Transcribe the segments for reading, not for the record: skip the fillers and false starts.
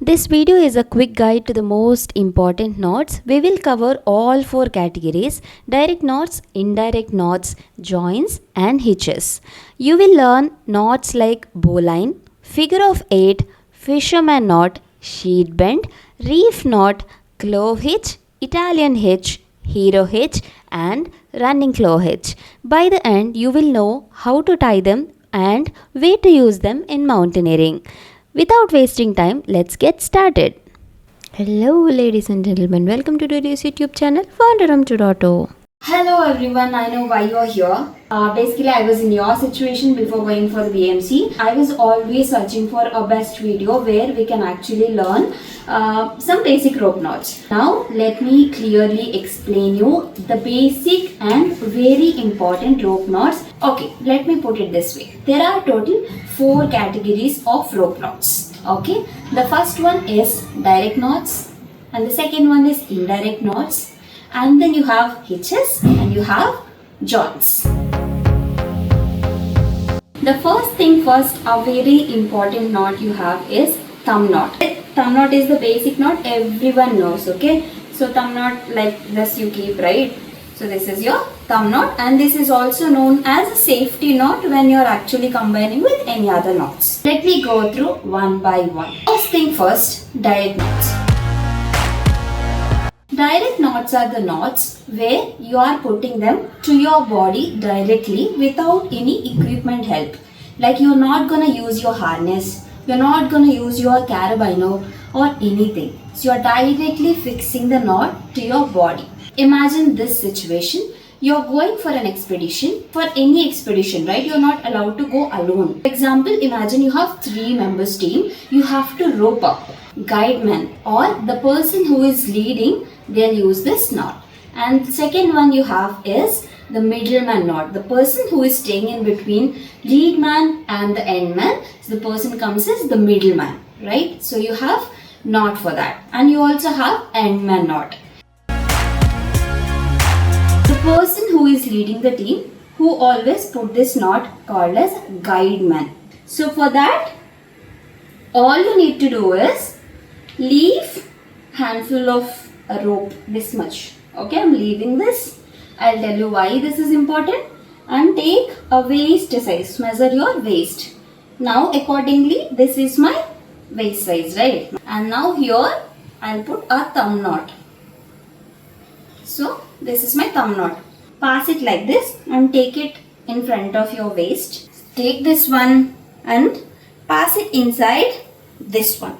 This video is a quick guide to the most important knots. We will cover all four categories: direct knots, indirect knots, joins and hitches. You will learn knots like bowline, figure of 8, fisherman knot, sheet bend, reef knot, clove hitch, Italian hitch, hero hitch and running clove hitch. By the end you will know how to tie them and where to use them in mountaineering. Without wasting time, let's get started. Hello ladies and gentlemen, welcome to today's YouTube channel Wanderum 2.0. Hello everyone, I know why you're here. Basically, I was in your situation before going for the BMC. I was always searching for a best video where we can actually learn some basic rope knots. Now, let me clearly explain you the basic and very important rope knots. Okay, let me put it this way. There are total 4 categories of rope knots. Okay, the first one is direct knots, and the second one is indirect knots. And then you have hitches and you have joints. The first thing first, a very important knot you have is thumb knot. Thumb knot is the basic knot everyone knows, okay? So thumb knot like this you keep, right? So this is your thumb knot, and this is also known as a safety knot when you are actually combining with any other knots. Let me go through one by one. First thing first, direct knots. Direct knots are the knots where you are putting them to your body directly without any equipment help. Like you're not going to use your harness, you're not going to use your carabiner or anything. So you're directly fixing the knot to your body. Imagine this situation. You're going for an expedition, for any expedition, right? You're not allowed to go alone. For example, imagine you have 3 members team. You have to rope up. Guideman or the person who is leading, they'll use this knot. And the second one you have is the middleman knot. The person who is staying in between lead man and the end man. So the person comes as the middleman, right? So you have knot for that. And you also have end man knot. The person who is leading the team, who always put this knot called as guideman. So for that, all you need to do is leave handful of a rope this much. Okay, I'm leaving this. I'll tell you why this is important. And take a waist size. Measure your waist. Now accordingly, this is my waist size, right? And now here I'll put a thumb knot. So this is my thumb knot. Pass it like this and take it in front of your waist. Take this one and pass it inside this one.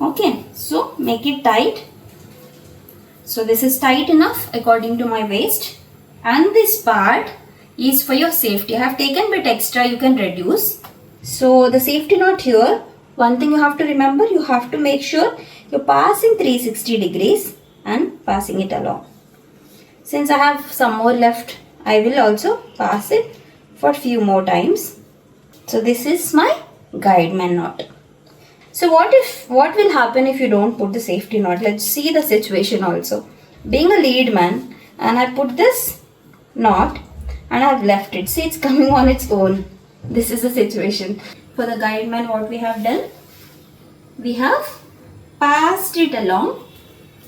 Okay, so make it tight. So this is tight enough according to my waist, and this part is for your safety. I have taken a bit extra, you can reduce. So the safety knot here, one thing you have to remember, you have to make sure you're passing 360 degrees and passing it along. Since I have some more left, I will also pass it for a few more times. So this is my guideman knot. So what will happen if you don't put the safety knot? Let's see the situation also. Being a lead man, and I put this knot and I've left it. See, it's coming on its own. This is the situation. For the guideman, what we have done? We have passed it along,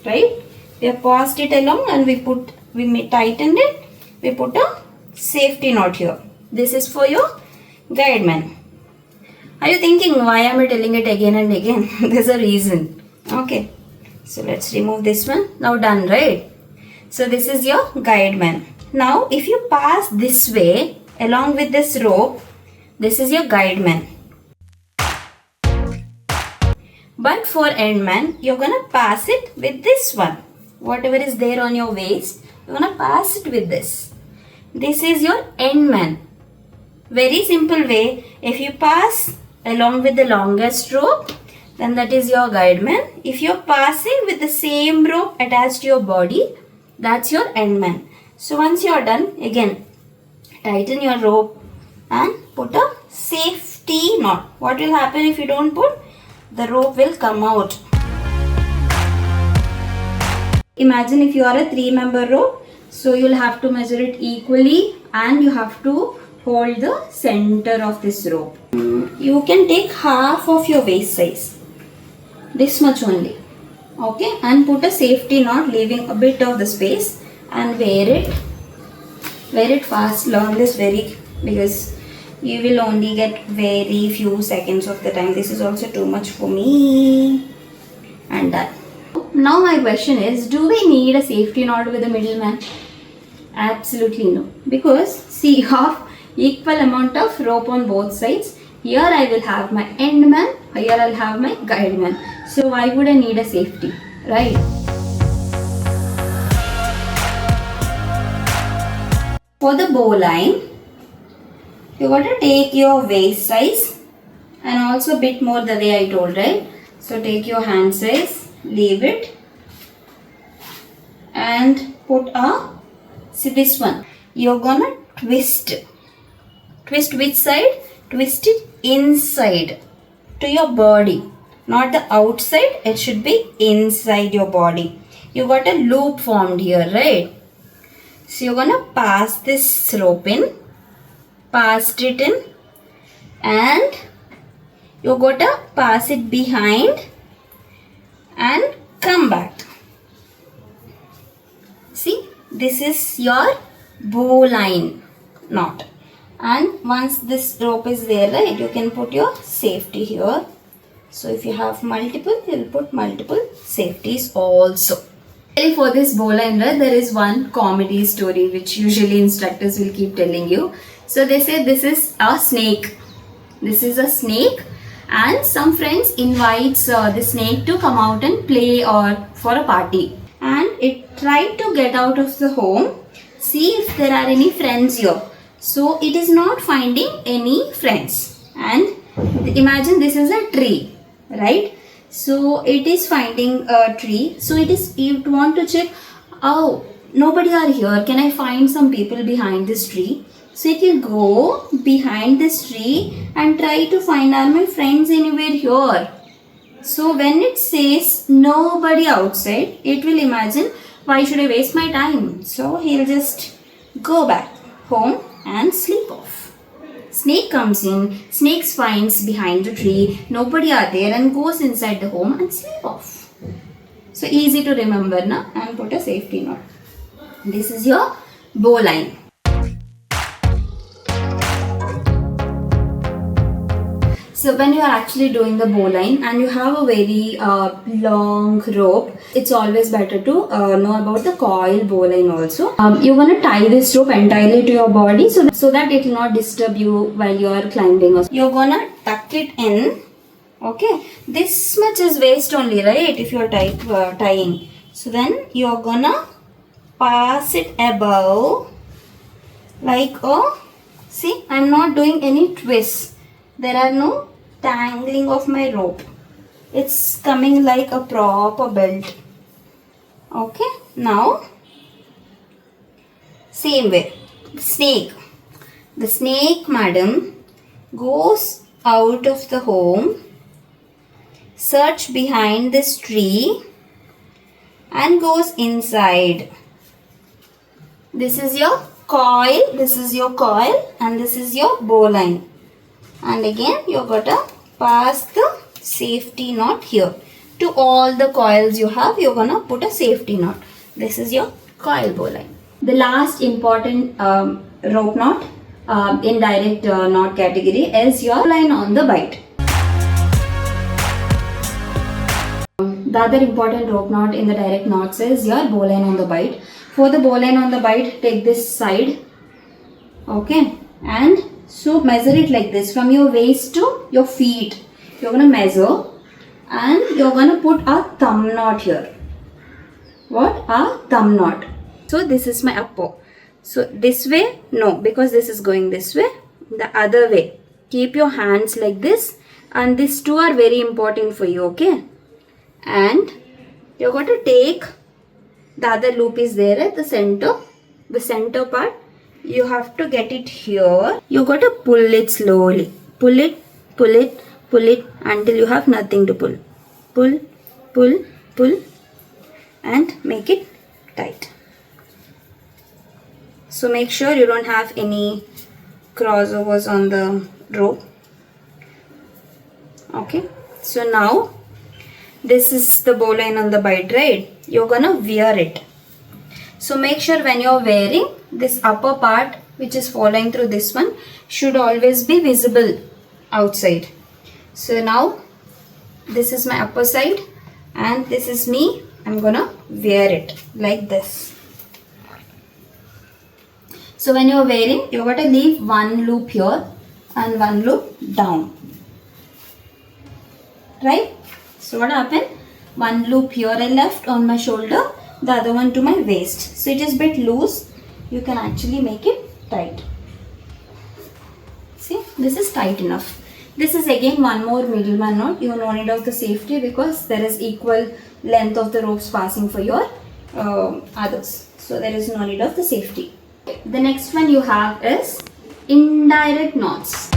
right? We have passed it along and we tightened it. We put a safety knot here. This is for your guideman. Are you thinking why am I telling it again and again? There's a reason. Okay. So let's remove this one. Now done, right? So this is your guideman. Now if you pass this way along with this rope, this is your guideman. But for endman, you're going to pass it with this one. Whatever is there on your waist, you're going to pass it with this. This is your endman. Very simple way. If you pass along with the longest rope, then that is your guideman. If you're passing with the same rope attached to your body, that's your endman. So once you're done, again, tighten your rope and put a safety knot. What will happen if you don't put? The rope will come out. Imagine if you are a 3-member rope, so you'll have to measure it equally and you have to hold the center of this rope. You can take half of your waist size. this much only. Okay, and put a safety knot, leaving a bit of the space, and wear it fast. Learn this very, because you will only get very few seconds of the time. This is also too much for me. And done. Now my question is, do we need a safety knot with a middleman? Absolutely no, because see, you have equal amount of rope on both sides. Here I will have my end man, here I'll have my guide man. So why would I need a safety, right? For the bowline, you got to take your waist size and also a bit more the way I told, right? So take your hand size, leave it, and put see this one. You're gonna twist. Twist which side? Twist it inside to your body, not the outside. It should be inside your body. You got a loop formed here, right? So you're gonna pass this rope in, passed it in, and you gotta pass it behind and come back. See, this is your bowline knot. And once this rope is there, right, you can put your safety here. So if you have multiple, you'll put multiple safeties also. For this bowline, right, there is one comedy story which usually instructors will keep telling you. So they say this is a snake. This is a snake, and some friends invites the snake to come out and play or for a party. And it tried to get out of the home, see if there are any friends here. So it is not finding any friends. And imagine this is a tree, right? So it is finding a tree. So it want to check, oh, nobody are here. Can I find some people behind this tree? So it will go behind this tree and try to find, are my friends anywhere here? So when it says nobody outside, it will imagine, why should I waste my time? So he'll just go back home and sleep off. Snake comes in, snake finds behind the tree, nobody are there, and goes inside the home and sleep off. So easy to remember, na? And put a safety knot. This is your bowline. So when you are actually doing the bowline and you have a very long rope, it's always better to know about the coil bowline also. You're going to tie this rope entirely to your body so that it will not disturb you while you are climbing. You're going to tuck it in. Okay, this much is waist only, right, if you're tying. So then you're going to pass it above like see, I'm not doing any twists. There are no tangling of my rope. It's coming like a proper belt. Okay, now same way. The snake madam goes out of the home, search behind this tree and goes inside. This is your coil, and this is your bowline. And again you gotta pass the safety knot here. To all the coils you have, you're gonna put a safety knot. This is your coil bowline. The last important rope knot in direct knot category is your line on the bite. The other important rope knot in the direct knots is your bowline on the bite. For the bowline on the bite, take this side, okay, and so measure it like this from your waist to your feet. You're going to measure and you're going to put a thumb knot here. What? A thumb knot. So this is my upper. So this way, no, because this is going this way. The other way. Keep your hands like this, and these two are very important for you, okay? And you're going to take the other loop is there at the center part. You have to get it here. You got to pull it slowly. Pull it until you have nothing to pull. Pull and make it tight. So make sure you don't have any crossovers on the rope. Okay. So now this is the bowline on the bite, right? You're gonna wear it. So make sure when you're wearing, this upper part which is following through this one should always be visible outside. So now this is my upper side and this is me. I'm gonna wear it like this. So when you're wearing, you're going to leave one loop here and one loop down. Right? So what happened? One loop here I left on my shoulder, the other one to my waist. So it is a bit loose. You can actually make it tight. See, this is tight enough. This is again one more middleman knot. You no need of the safety because there is equal length of the ropes passing for your others. So there is no need of the safety. The next one you have is indirect knots.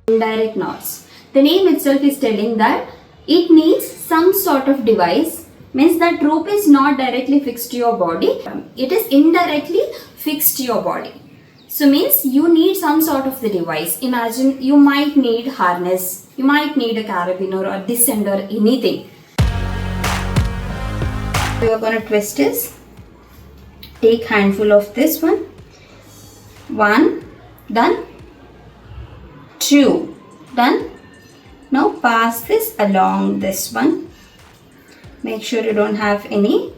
Indirect knots. The name itself is telling that it needs some sort of device, means that rope is not directly fixed to your body, it is indirectly fixed to your body. So means you need some sort of the device. Imagine you might need harness, you might need a carabiner or this end or anything. We are going to twist this. Take handful of this one. 1, done. 2, done. Now pass this along this one. Make sure you don't have any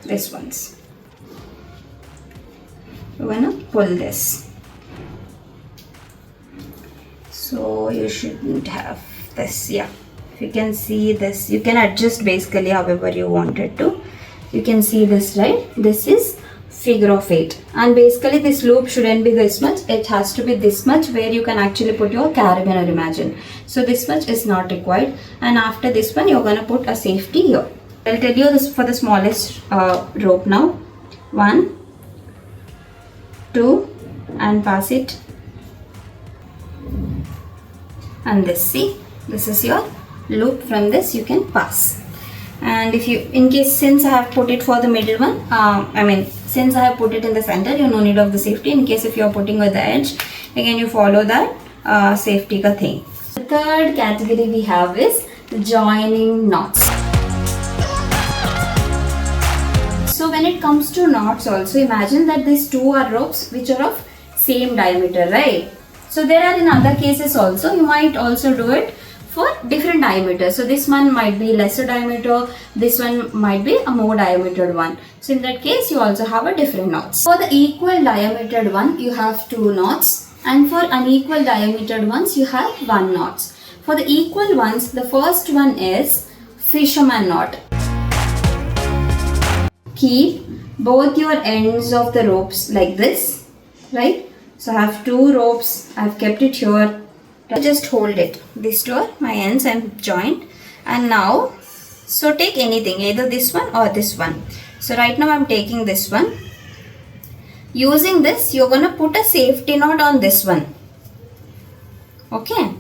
this ones. We're gonna pull this. So you shouldn't have this. Yeah, if you can see this, you can adjust basically however you want it to. You can see this, right? This is figure of 8 and basically this loop shouldn't be this much, it has to be this much where you can actually put your carabiner, imagine. So this much is not required, and after this one you're gonna put a safety here. I'll tell you this for the smallest rope now. 1, 2 and pass it, and this, see, this is your loop. From this you can pass. And if you, in case, since I have put it for the middle one, since I have put it in the center, you no need of the safety. In case if you are putting with the edge, again you follow that safety ka thing. The third category we have is the joining knots. So when it comes to knots also, imagine that these two are ropes which are of same diameter, right? So there are in other cases also, you might also do it for different diameters. So this one might be lesser diameter, this one might be a more diametered one. So in that case you also have a different knots. For the equal diametered one you have 2 knots, and for unequal diametered ones you have 1 knots. For the equal ones, the first one is fisherman knot. Keep both your ends of the ropes like this, right? So I have 2 ropes, I have kept it here. Just hold it. These two are my ends and joined. And now, so take anything, either this one or this one. So right now I'm taking this one. Using this, you're going to put a safety knot on this one. Okay.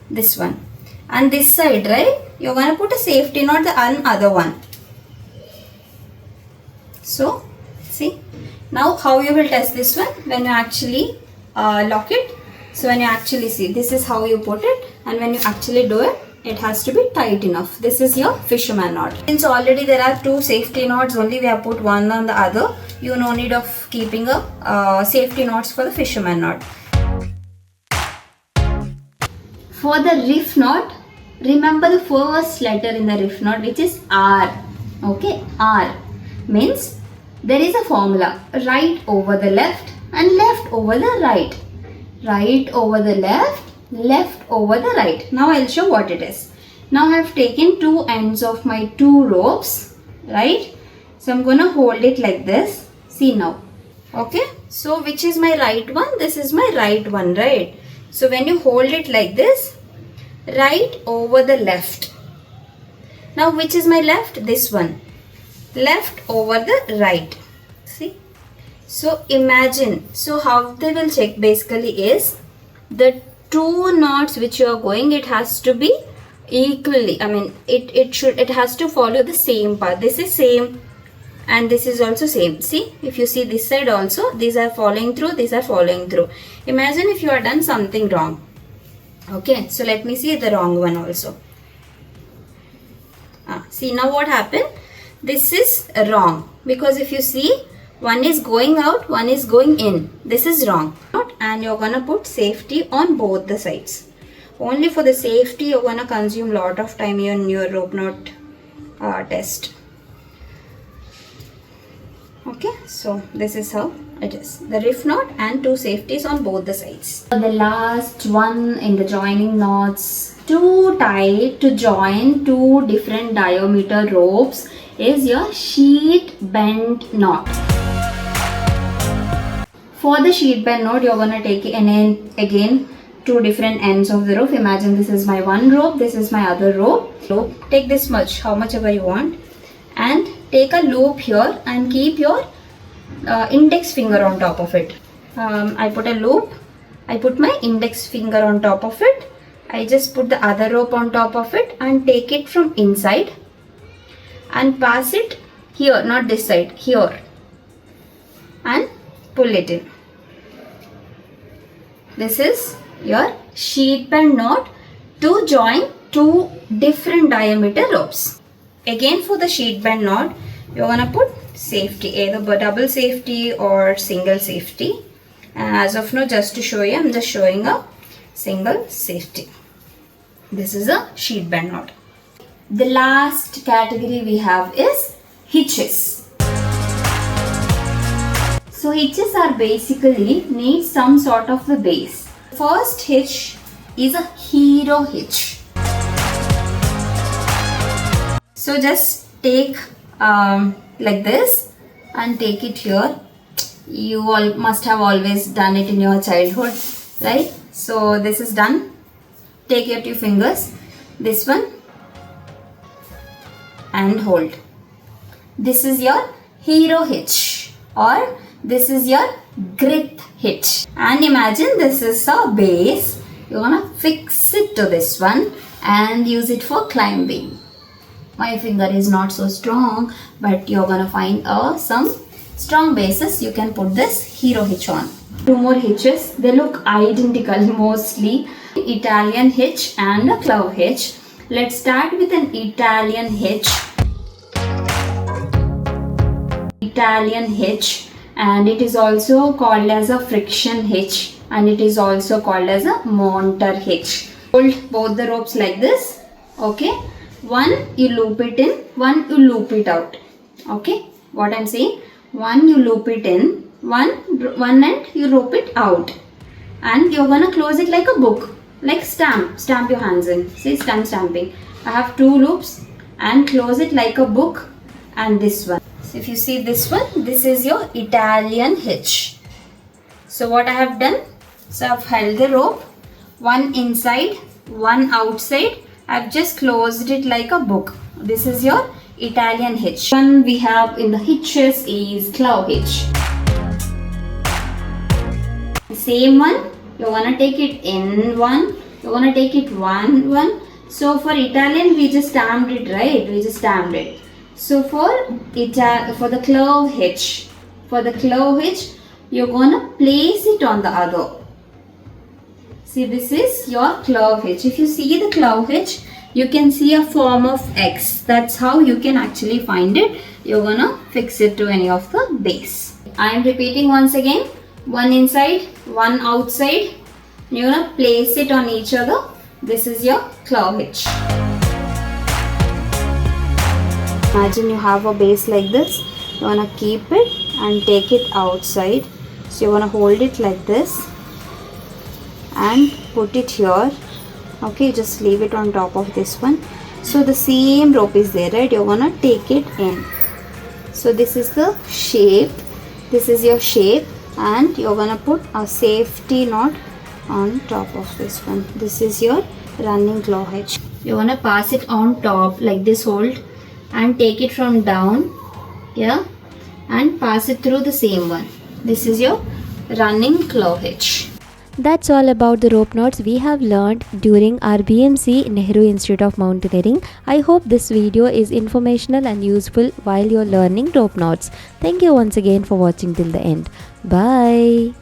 This one. And this side, right? You're going to put a safety knot on the other one. So, see. Now how you will test this one? When you actually lock it. So when you actually see, this is how you put it, and when you actually do it, it has to be tight enough. This is your fisherman knot. Since already there are 2 safety knots, only we have put one on the other, you no need of keeping a safety knots for the fisherman knot. For the reef knot, remember the first letter in the reef knot, which is R. Okay, R means there is a formula, right over the left and left over the right. Right over the left, left over the right. Now I'll show what it is. Now I have taken 2 ends of my 2 ropes, right? So I'm going to hold it like this. See now. Okay. So which is my right one? This is my right one, right? So when you hold it like this, right over the left. Now which is my left? This one. Left over the right. See? So imagine, so how they will check basically is the 2 knots which you are going, it has to be equally, it has to follow the same path. This is same and this is also same. See, if you see this side also, these are following through, these are following through. Imagine if you are done something wrong. Okay, so let me see the wrong one also. See now what happened? This is wrong, because if you see, one is going out, one is going in. This is wrong. And you're gonna put safety on both the sides. Only for the safety you're gonna consume lot of time in your rope knot test. Okay, so this is how it is. The reef knot and 2 safeties on both the sides. The last one in the joining knots to tie to join 2 different diameter ropes is your sheet bend knot. For the sheet bend knot, you're gonna take again 2 different ends of the rope. Imagine this is my one rope, this is my other rope. So take this much, how much ever you want, and take a loop here and keep your index finger on top of it. I put a loop, I put my index finger on top of it. I just put the other rope on top of it and take it from inside and pass it here, not this side, here, and pull it in. This is your sheet bend knot to join 2 different diameter ropes. Again, for the sheet bend knot, you're gonna put safety, either double safety or single safety. And as of now, just to show you, I'm just showing a single safety. This is a sheet bend knot. The last category we have is hitches. So hitches are basically need some sort of the base. First hitch is a hero hitch. So just take like this and take it here. You all must have always done it in your childhood, right? So this is done. Take your 2 fingers, this one, and hold. This is your hero hitch, or this is your grip hitch. And imagine this is a base. You're gonna fix it to this one and use it for climbing. My finger is not so strong, but you're gonna find some strong bases. You can put this hero hitch on. 2 more hitches. They look identical mostly. Italian hitch and a Clove hitch. Let's start with an Italian hitch. Italian hitch, and it is also called as a friction hitch, and it is also called as a Mountaineer hitch. Hold both the ropes like this. Okay. One you loop it in, one you loop it out. Okay, what I'm saying, one you loop it in, one end you rope it out, and you're gonna close it like a book, like stamp your hands in. See, stamping. I have 2 loops and close it like a book, and this one. So if you see this one, this is your Italian hitch. So what I have done, so I've held the rope, one inside, one outside. I've just closed it like a book. This is your Italian hitch. One we have in the hitches is Clove hitch. Same one, you're gonna take it in one, you're gonna take it one. So for Italian, we just stamped it, right? We just stamped it. So for the Clove hitch, you're gonna place it on the other. See, this is your Clove hitch. If you see the Clove hitch, you can see a form of X. That's how you can actually find it. You're gonna fix it to any of the base. I am repeating once again. One inside, one outside. You're gonna place it on each other. This is your Clove hitch. Imagine you have a base like this. You wanna keep it and take it outside. So you wanna hold it like this and put it here. Okay, just leave it on top of this one. So the same rope is there, right? You're gonna take it in. So this is the shape. This is your shape, and you're gonna put a safety knot on top of this one. This is your running Clove hitch. You're gonna pass it on top like this, hold, and take it from down here and pass it through the same one. This is your running Clove hitch. That's all about the rope knots we have learned during our BMC Nehru Institute of Mountaineering. I hope this video is informational and useful while you're learning rope knots. Thank you once again for watching till the end. Bye.